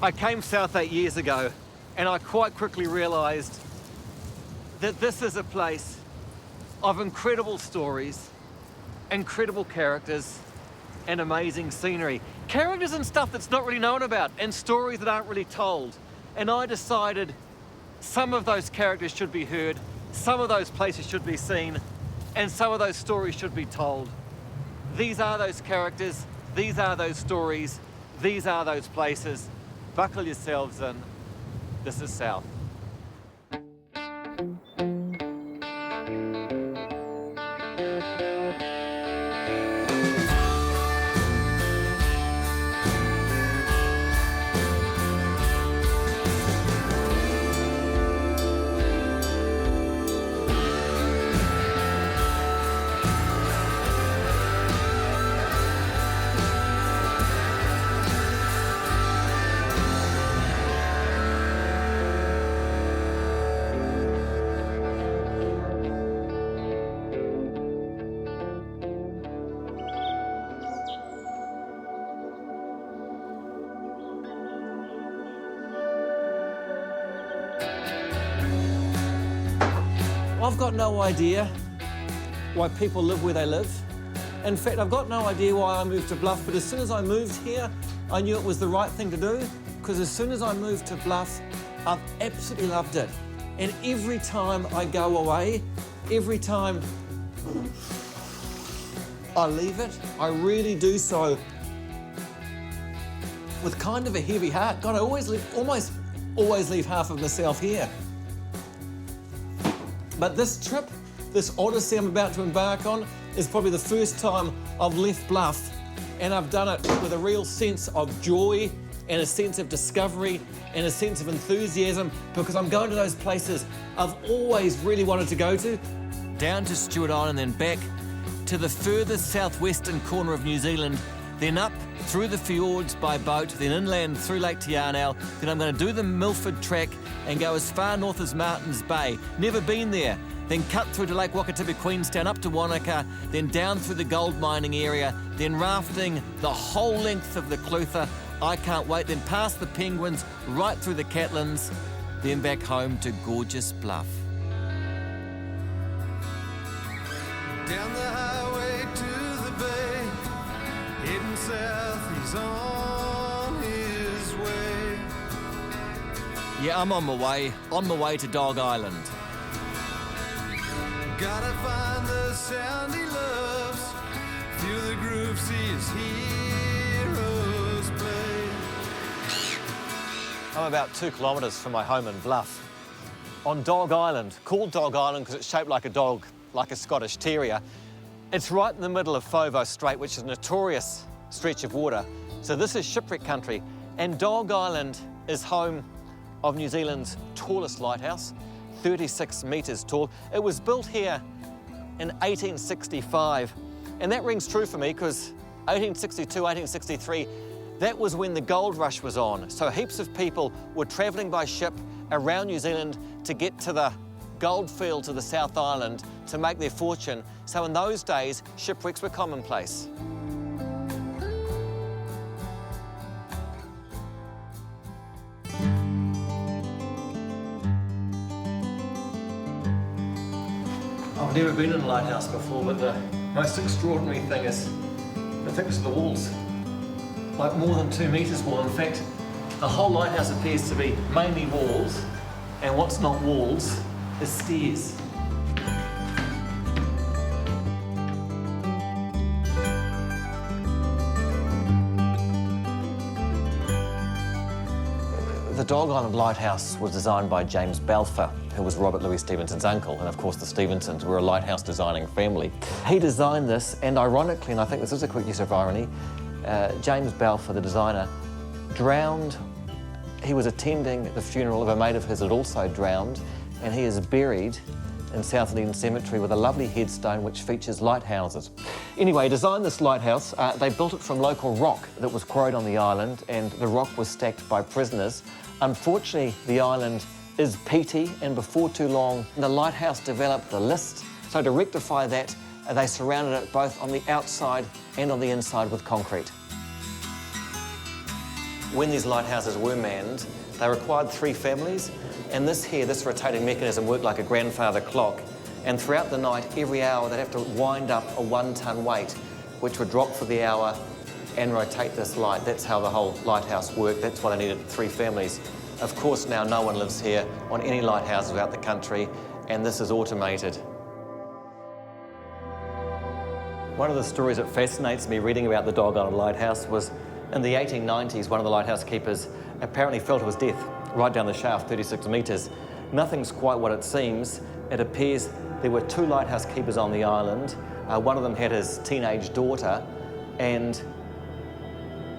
I came south 8 years ago, and I quite quickly realised that this is a place of incredible stories, incredible characters, and amazing scenery. Characters and stuff that's not really known about, and stories that aren't really told. And I decided some of those characters should be heard, some of those places should be seen, and some of those stories should be told. These are those characters, these are those stories, these are those places. Buckle yourselves in. This is South. I've got no idea why people live where they live. In fact, I've got no idea why I moved to Bluff, but as soon as I moved here, I knew it was the right thing to do, because as soon as I moved to Bluff, I've absolutely loved it. And every time I go away, every time I leave it, I really do so with kind of a heavy heart. God, I almost always leave half of myself here. But this trip, this odyssey I'm about to embark on, is probably the first time I've left Bluff, and I've done it with a real sense of joy and a sense of discovery and a sense of enthusiasm, because I'm going to those places I've always really wanted to go to. Down to Stewart Island, then back to the furthest southwestern corner of New Zealand, then up through the fjords by boat, then inland through Lake Te Anau, then I'm going to do the Milford track and go as far north as Martins Bay. Never been there. Then cut through to Lake Wakatipi, Queenstown, up to Wanaka, then down through the gold mining area, then rafting the whole length of the Clutha. I can't wait. Then past the Penguins, right through the Catlins, then back home to gorgeous Bluff. Down the highway to the bay, heading south, he's on his way. Yeah, I'm on my way to Dog Island. Gotta find the sound he loves, feel the groove, see his heroes play. I'm about 2 kilometres from my home in Bluff. On Dog Island, called Dog Island because it's shaped like a dog, like a Scottish Terrier. It's right in the middle of Foveaux Strait, which is a notorious stretch of water. So this is shipwreck country, and Dog Island is home of New Zealand's tallest lighthouse, 36 metres tall. It was built here in 1865, and that rings true for me because 1862, 1863, that was when the gold rush was on. So heaps of people were travelling by ship around New Zealand to get to the gold fields of the South Island to make their fortune. So in those days, shipwrecks were commonplace. I've never been in a lighthouse before, but the most extraordinary thing is the thickness of the walls. Like more than 2 metres wall. In fact, the whole lighthouse appears to be mainly walls, and what's not walls is stairs. The Dog Island Lighthouse was designed by James Balfour, who was Robert Louis Stevenson's uncle, and of course the Stevensons were a lighthouse designing family. He designed this, and ironically, and I think this is a quick use of irony, James Balfour, the designer, drowned. He was attending the funeral of a mate of his that also drowned, and he is buried in South Eden Cemetery with a lovely headstone which features lighthouses. Anyway, designed this lighthouse. They built it from local rock that was quarried on the island, and the rock was stacked by prisoners. Unfortunately, the island is peaty, and before too long, the lighthouse developed a list. So to rectify that, they surrounded it both on the outside and on the inside with concrete. when these lighthouses were manned, they required 3 families, and this rotating mechanism worked like a grandfather clock. And throughout the night, every hour, they'd have to wind up a 1-ton weight, which would drop for the hour and rotate this light. That's how the whole lighthouse worked. That's why they needed 3 families. Of course, now no one lives here on any lighthouses throughout the country, and this is automated. One of the stories that fascinates me reading about the Dog Island Lighthouse was in the 1890s, one of the lighthouse keepers apparently fell to his death right down the shaft, 36 metres. Nothing's quite what it seems. It appears there were 2 lighthouse keepers on the island. One of them had his teenage daughter, and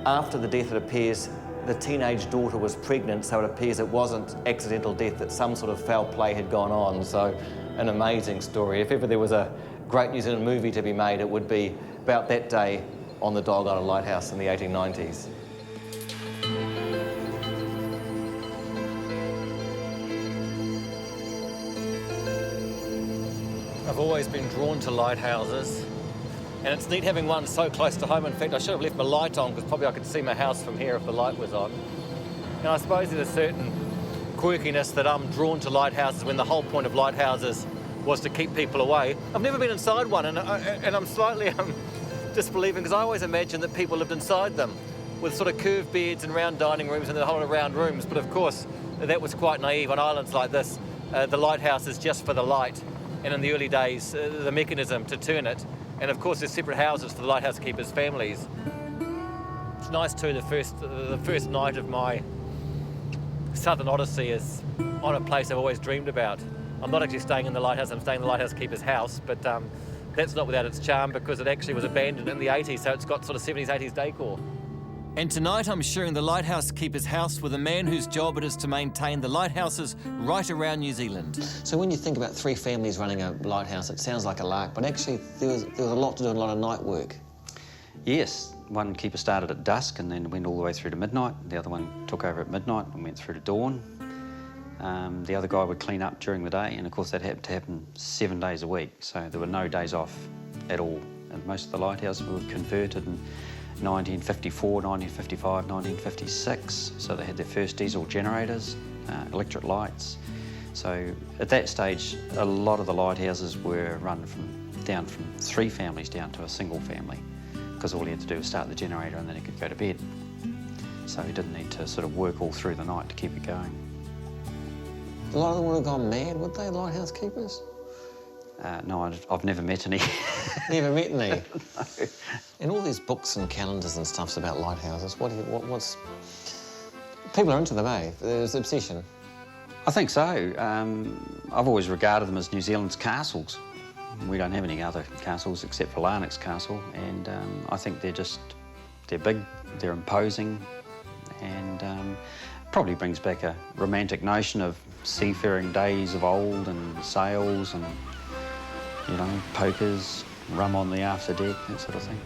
after the death, it appears the teenage daughter was pregnant, so it appears it wasn't accidental death, that some sort of foul play had gone on. So, an amazing story. If ever there was a great New Zealand movie to be made, it would be about that day on the Dog Island Lighthouse in the 1890s. I've always been drawn to lighthouses, and it's neat having one so close to home. In fact, I should have left my light on because probably I could see my house from here if the light was on. And I suppose there's a certain quirkiness that I'm drawn to lighthouses when the whole point of lighthouses was to keep people away. I've never been inside one, and I'm slightly disbelieving because I always imagined that people lived inside them with sort of curved beds and round dining rooms and the whole round rooms. But of course, that was quite naive. On islands like this, the lighthouse is just for the light, and in the early days, the mechanism to turn it. And of course, there's separate houses for the lighthouse keepers' families. It's nice too, the first night of my Southern Odyssey is on a place I've always dreamed about. I'm not actually staying in the lighthouse, I'm staying in the lighthouse keeper's house, but that's not without its charm because it actually was abandoned in the 80s, so it's got sort of 70s, 80s decor. And tonight I'm sharing the lighthouse keeper's house with a man whose job it is to maintain the lighthouses right around New Zealand. So when you think about 3 families running a lighthouse, it sounds like a lark, but actually there was a lot to do and a lot of night work. Yes, one keeper started at dusk and then went all the way through to midnight. The other one took over at midnight and went through to dawn. The other guy would clean up during the day, and of course that had to happen 7 days a week, so there were no days off at all. And most of the lighthouses were converted in 1954, 1955, 1956, so they had their first diesel generators, electric lights. So at that stage, a lot of the lighthouses were run down from 3 families down to a single family, because all he had to do was start the generator and then he could go to bed. So he didn't need to sort of work all through the night to keep it going. A lot of them would have gone mad, would they, lighthouse keepers? No, I've never met any. Never met any? No. And all these books and calendars and stuffs about lighthouses, what's... People are into them, eh? There's obsession. I think so. I've always regarded them as New Zealand's castles. We don't have any other castles except for Larnack's Castle, and I think they're big, they're imposing, and probably brings back a romantic notion of seafaring days of old and sails and, you know, pokers, rum on the after deck, that sort of thing.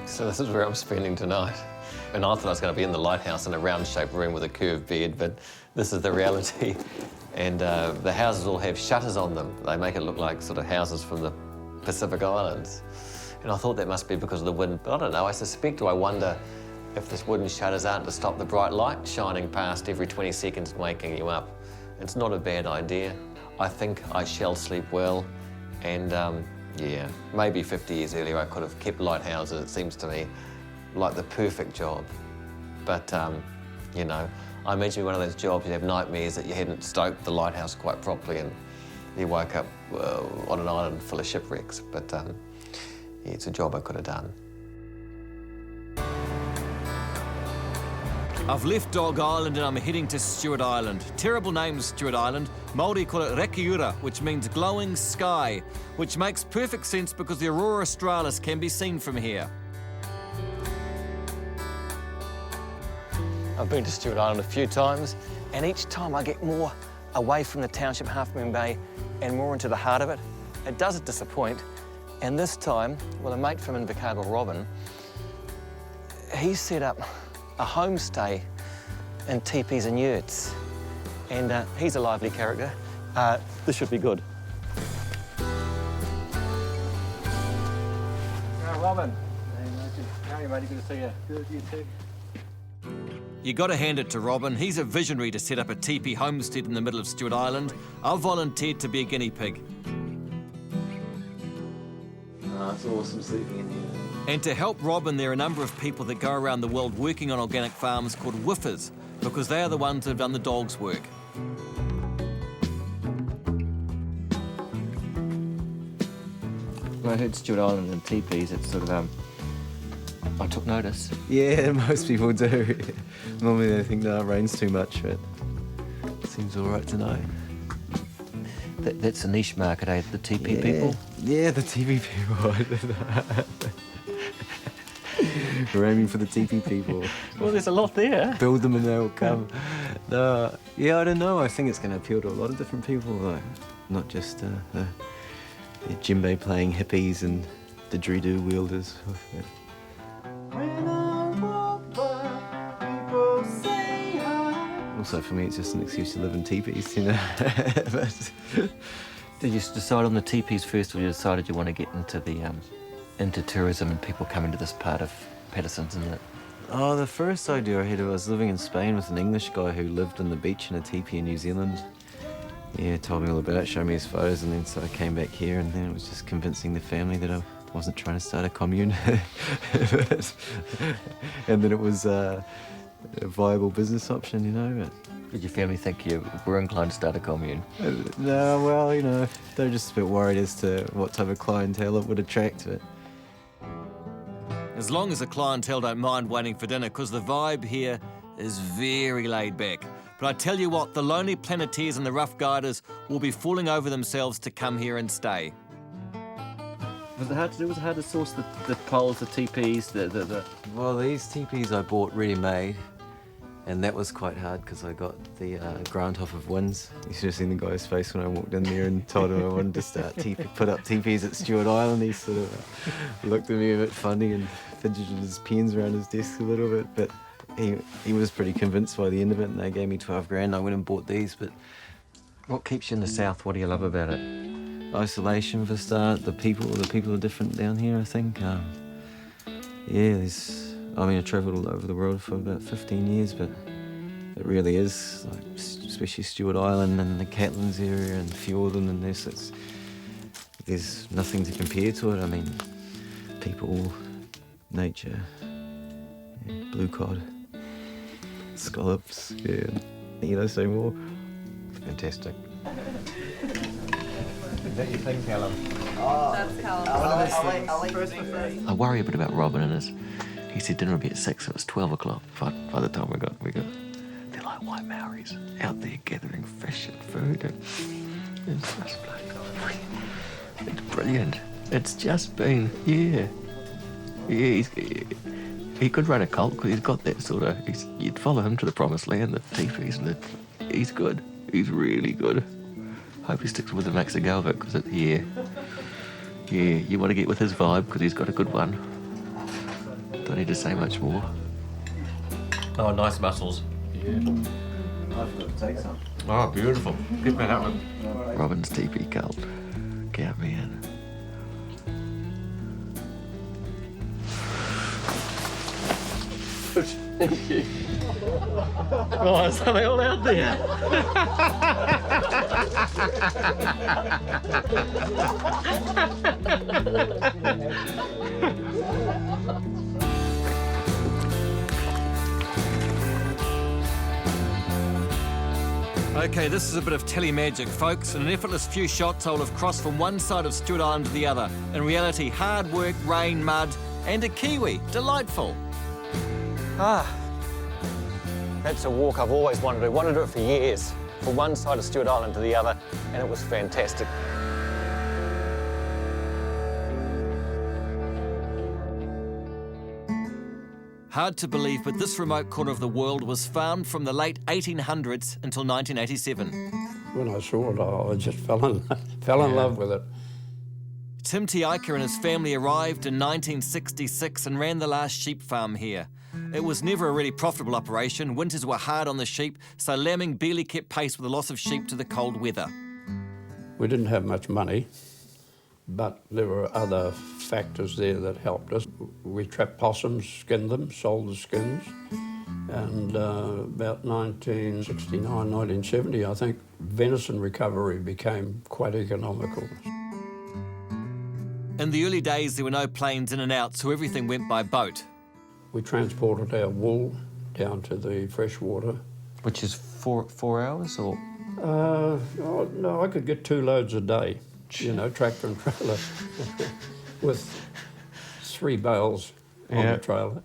So this is where I'm spending tonight. And I thought I was going to be in the lighthouse in a round-shaped room with a curved bed, but this is the reality. And the houses all have shutters on them. They make it look like sort of houses from the Pacific Islands. And I thought that must be because of the wind. But I don't know, I suspect, or I wonder if this wooden shutters aren't to stop the bright light shining past every 20 seconds and waking you up. It's not a bad idea. I think I shall sleep well. And yeah, maybe 50 years earlier I could have kept lighthouses. It seems to me like the perfect job. But, you know, I imagine one of those jobs you'd have nightmares that you hadn't stoked the lighthouse quite properly and you woke up on an island full of shipwrecks. But yeah, it's a job I could have done. I've left Dog Island and I'm heading to Stewart Island. Terrible name, Stewart Island. Māori call it Rekiura, which means glowing sky, which makes perfect sense because the Aurora Australis can be seen from here. I've been to Stewart Island a few times, and each time I get more away from the township Half Moon Bay and more into the heart of it. It doesn't disappoint, and this time, well, a mate from Invercargill, Robin, he set up a homestay in Tepees and Yurts, and he's a lively character. This should be good. Robin. How are you, mate? Good to see you. Good, you too. You got to hand it to Robin. He's a visionary to set up a teepee homestead in the middle of Stewart Island. I've volunteered to be a guinea pig. Oh, it's awesome sleeping in here. And to help Robin, there are a number of people that go around the world working on organic farms called woofers, because they are the ones that have done the dog's work. When I heard Stewart Island and teepees, it's sort of, I took notice. Yeah, most people do. Normally they think, no, it rains too much, but it seems all right tonight. That's a niche market, eh? The teepee people? Yeah, the teepee people. We're aiming for the teepee people. Well, there's a lot there. Build them and they'll come. No, yeah, I don't know. I think it's going to appeal to a lot of different people, though. Not just the djembe playing hippies and didgeridoo wielders. Also, for me, it's just an excuse to live in teepees, you know. But Did you decide on the teepees first, or you decided you want to get into the into tourism and people coming to this part of Patterson's and that? oh, the first idea I had, I was living in Spain with an English guy who lived on the beach in a teepee in New Zealand. Yeah, told me all about it, showed me his photos, and then so I came back here, and then it was just convincing the family that I wasn't trying to start a commune. And then it was a viable business option, you know. But Did your family think you were inclined to start a commune? no, well, you know, they're just a bit worried as to what type of clientele it would attract. But As long as the clientele don't mind waiting for dinner, because the vibe here is very laid back. But I tell you what, the lonely planeteers and the rough guiders will be falling over themselves to come here and stay. Was it hard to do? Was it hard to source the poles, the teepees, the... well, these teepees I bought ready-made, and that was quite hard because I got the grant off of Wins. You should have seen the guy's face when I walked in there and told him I wanted to start put up teepees at Stewart Island. He sort of looked at me a bit funny and fidgeted his pens around his desk a little bit, but he was pretty convinced by the end of it, and they gave me 12 grand. I went and bought these, but What keeps you in the south? What do you love about it? isolation for a start. The people are different down here, I think. Yeah, I travelled all over the world for about 15 years, but it really is, like, especially Stewart Island and the Catlins area and Fjorden and this, there's nothing to compare to it. I mean, people, nature, yeah, blue cod, scallops, yeah, you know, say more. Fantastic. Is that your thing, Callum? That's Callum. I worry a bit about Robin and he said dinner would be at 6, it was 12 o'clock by the time we got. They're like white Maoris out there gathering fish and food and it's brilliant. It's just been, yeah, he could run a cult because he's got that sort of, you'd follow him to the promised land, the teepees, and he's good. He's really good. Hope he sticks with it, makes a go of it, because yeah, you want to get with his vibe because he's got a good one. Don't need to say much more. Oh, nice mussels. Yeah. I've got to take some. Oh, beautiful. Get me that one. Robin's teepee cult. Count me in. Thank you. Oh, is they all out there? Okay, this is a bit of telemagic, folks. In an effortless few shots, I'll have crossed from one side of Stewart Island to the other. In reality, hard work, rain, mud, and a kiwi. Delightful. That's a walk I've always wanted to do. Wanted to do it for years. From one side of Stewart Island to the other, and it was fantastic. Hard to believe, but this remote corner of the world was farmed from the late 1800s until 1987. When I saw it, I just fell in love with it. Tim Tiaika and his family arrived in 1966 and ran the last sheep farm here. It was never a really profitable operation. Winters were hard on the sheep, so lambing barely kept pace with the loss of sheep to the cold weather. We didn't have much money, But there were other factors there that helped us. We trapped possums, skinned them, sold the skins. And about 1969, 1970, I think, venison recovery became quite economical. In the early days, there were no planes in and out, so everything went by boat. We transported our wool down to the freshwater. Which is 4 hours, or? Oh, no, I could get 2 loads a day, you know, tractor and trailer, with 3 bales on the trailer.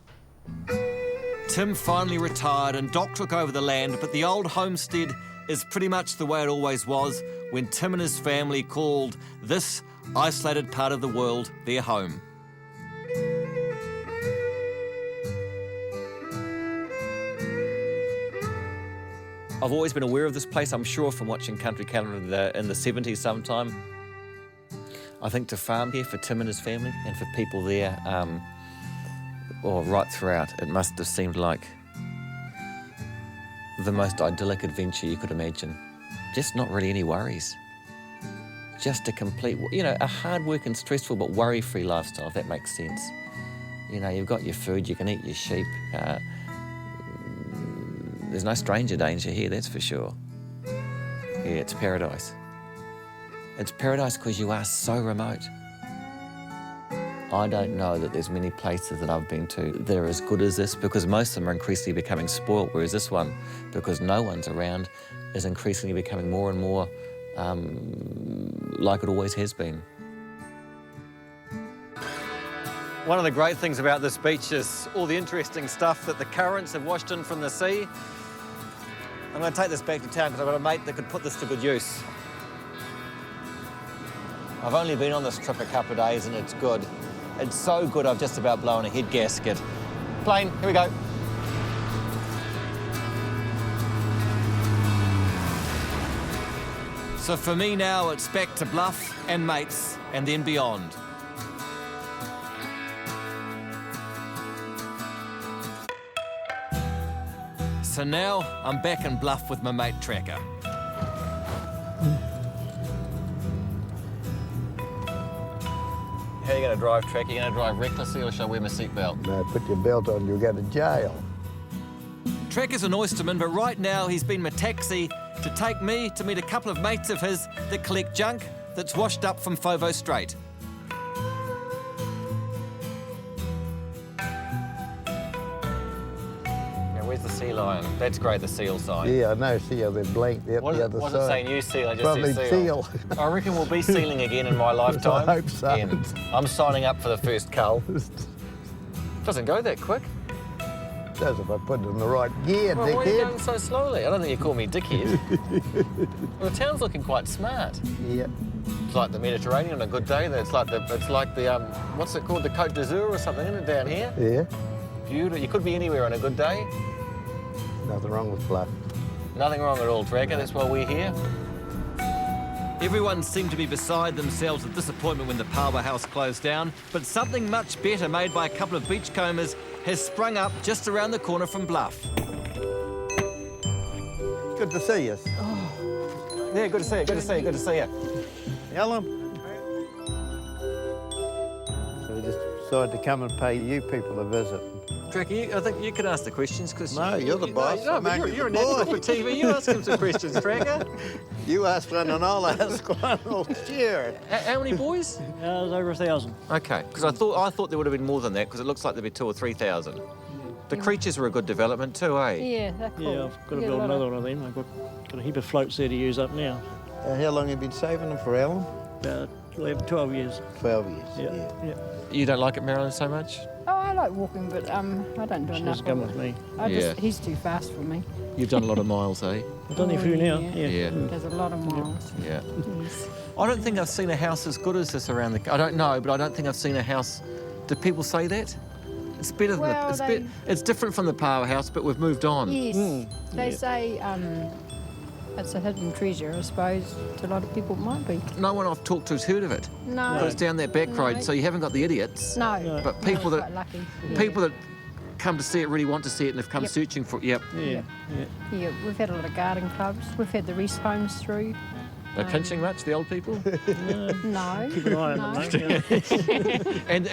Tim finally retired and Doc took over the land, but the old homestead is pretty much the way it always was when Tim and his family called this isolated part of the world their home. I've always been aware of this place, I'm sure, from watching Country Calendar in the 70s sometime. I think to farm here for Tim and his family and for people there, or right throughout, it must have seemed like the most idyllic adventure you could imagine. Just not really any worries. Just a complete, you know, a hard-working, stressful but worry-free lifestyle, if that makes sense. You know, you've got your food, you can eat your sheep. There's no stranger danger here, that's for sure. Yeah, it's paradise. It's paradise because you are so remote. I don't know that there's many places that I've been to that are as good as this, because most of them are increasingly becoming spoilt, whereas this one, because no one's around, is increasingly becoming more and more like it always has been. One of the great things about this beach is all the interesting stuff that the currents have washed in from the sea. I'm going to take this back to town because I've got a mate that could put this to good use. I've only been on this trip a couple of days and it's good. It's so good I've just about blown a head gasket. Plane, here we go. So for me now, it's back to Bluff and mates and then beyond. So now I'm back in Bluff with my mate Tracker. How are you going to drive, Tracker? Are you going to drive recklessly or shall I wear my seatbelt? No, put your belt on, you'll go to jail. Tracker's an oysterman, but right now he's been my taxi to take me to meet a couple of mates of his that collect junk that's washed up from Fovo Strait. Where's the sea lion? That's great, the seal sign. Yeah, I know, seal, they're blank there What the does other it side. say? New seal, I just Probably said seal. seal. I reckon we'll be sealing again in my lifetime. I hope so. Again. I'm signing up for the first cull. Doesn't go that quick. Does if I put it in the right gear, Well, why are you dickhead. going so slowly? I don't think you call me dickhead. Well, the town's looking quite smart. Yeah. It's like the Mediterranean on a good day. It's like the what's it called? The Côte d'Azur or something, isn't it, down here? Yeah. Beautiful. You could be anywhere on a good day. Nothing wrong with Bluff. Nothing wrong at all, Tracker. That's why we're here. Everyone seemed to be beside themselves with disappointment when the powerhouse closed down, but something much better made by a couple of beachcombers has sprung up just around the corner from Bluff. Good to see you. Yeah, good to see you, good to see you, good to see you. Ellen. So we just decided to come and pay you people a visit. Tracker, I think you can ask the questions because... No, you're the boss. No, I'm but only you're an the boy. animal for TV. You ask him some questions, Tracker. You ask one and I'll ask one. Oh, sure. How many boys? It was over 1,000. Okay, because I thought there would have been more than that because it looks like there'd be 2,000 or 3,000. The creatures were a good development too, eh? Yeah, they're cool. Yeah, I've got to You get build a lot another one of them. I've got a heap of floats there to use up now. How long have you been saving them for, Alan? About 11, 12 years. 12 years. Yeah. You don't like it, Marilyn, so much? Oh, I like walking, but I don't do She enough. doesn't come of with it. me. He's too fast for me. You've done a lot of miles, eh? I've done a few now. Yeah. Yeah. There's a lot of miles. Yeah. Yes. I don't think I've seen a house as good as this around the... I don't know, but I don't think I've seen a house... Do people say that? It's better than Well, it's different from the powerhouse, but we've moved on. Yes. They say it's a hidden treasure, I suppose. To a lot of people it might be. No one I've talked to's heard of it. No. But it's down that back road, No. so you haven't got the idiots. No. But people No, that... quite lucky. Yeah. People that come to see it really want to see it and have come Yep. searching for it. Yep. Yeah. Yeah, we've had a lot of garden clubs. We've had the rest homes through. They're pinching much, the old people? No. Keep an eye on them, mate. Yeah. And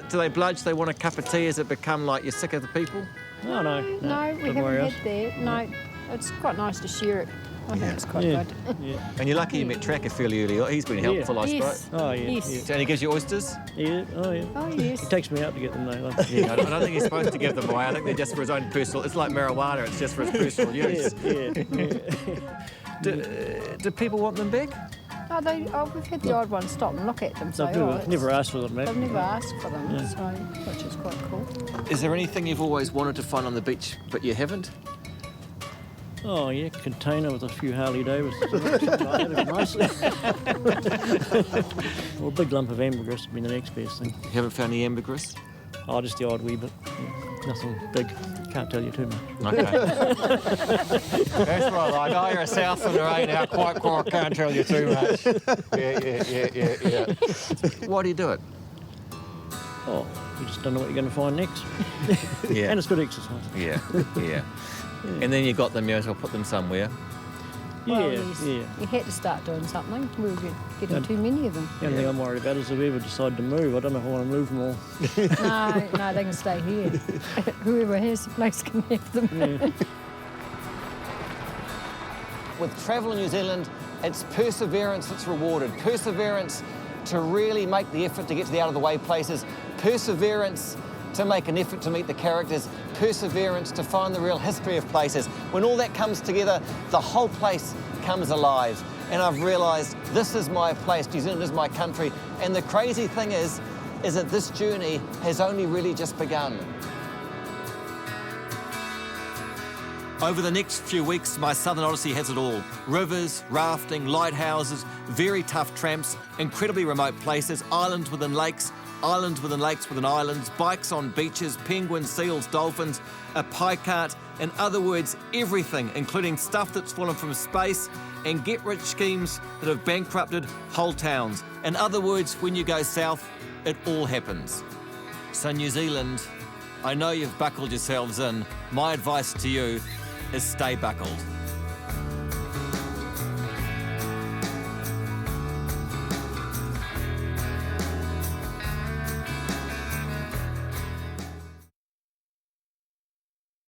do they bludge? They want a cup of tea? Has it become like you're sick of the people? No, no. No, we don't worry haven't us. had that. No, it's quite nice to share it. I think it's quite Yeah. good. Yeah. And you're lucky you met Tracker fairly early on. He's been helpful, I Yes. suppose. Oh, yeah. Yes. And he gives you oysters? Yeah. Oh, yeah. Oh, yes. He takes me out to get them, though. Like, Yeah, I don't think he's supposed to give them away. I think they're just for his own personal... It's like marijuana, it's just for his personal use. Do people want them back? We've had the odd one stop and look at them. So, They've never asked for them, mate. They've never asked for them, so which is quite cool. Is there anything you've always wanted to find on the beach but you haven't? Oh, yeah, container with a few Harley Davidsons. That'd be nice. Well, a big lump of ambergris would be the next best thing. You haven't found any ambergris? Oh, just the odd wee bit. Yeah. Nothing big. Can't tell you too much. Okay. That's what I like. Oh, you're a Southlander, eh? Now, quite can't tell you too much. Yeah. Why do you do it? Oh, you just don't know what you're going to find next. Yeah. And it's good exercise. Yeah. And then you got them, you as well put them somewhere. Well, Yeah, yes. yeah. You had to start doing something. We were getting too many of them. The only thing I'm worried about is if we ever decide to move. I don't know if I want to move them all. No, they can stay here. Whoever has the place can have them. Yeah. With travel in New Zealand, it's perseverance that's rewarded. Perseverance to really make the effort to get to the out-of-the-way places. Perseverance to make an effort to meet the characters. Perseverance to find the real history of places. When all that comes together, the whole place comes alive. And I've realised this is my place, New Zealand is my country. And the crazy thing is that this journey has only really just begun. Over the next few weeks, my Southern Odyssey has it all. Rivers, rafting, lighthouses, very tough tramps, incredibly remote places, islands within lakes within islands, bikes on beaches, penguins, seals, dolphins, a pie cart, in other words, everything, including stuff that's fallen from space and get-rich schemes that have bankrupted whole towns. In other words, when you go south, it all happens. So New Zealand, I know you've buckled yourselves in. My advice to you is stay buckled.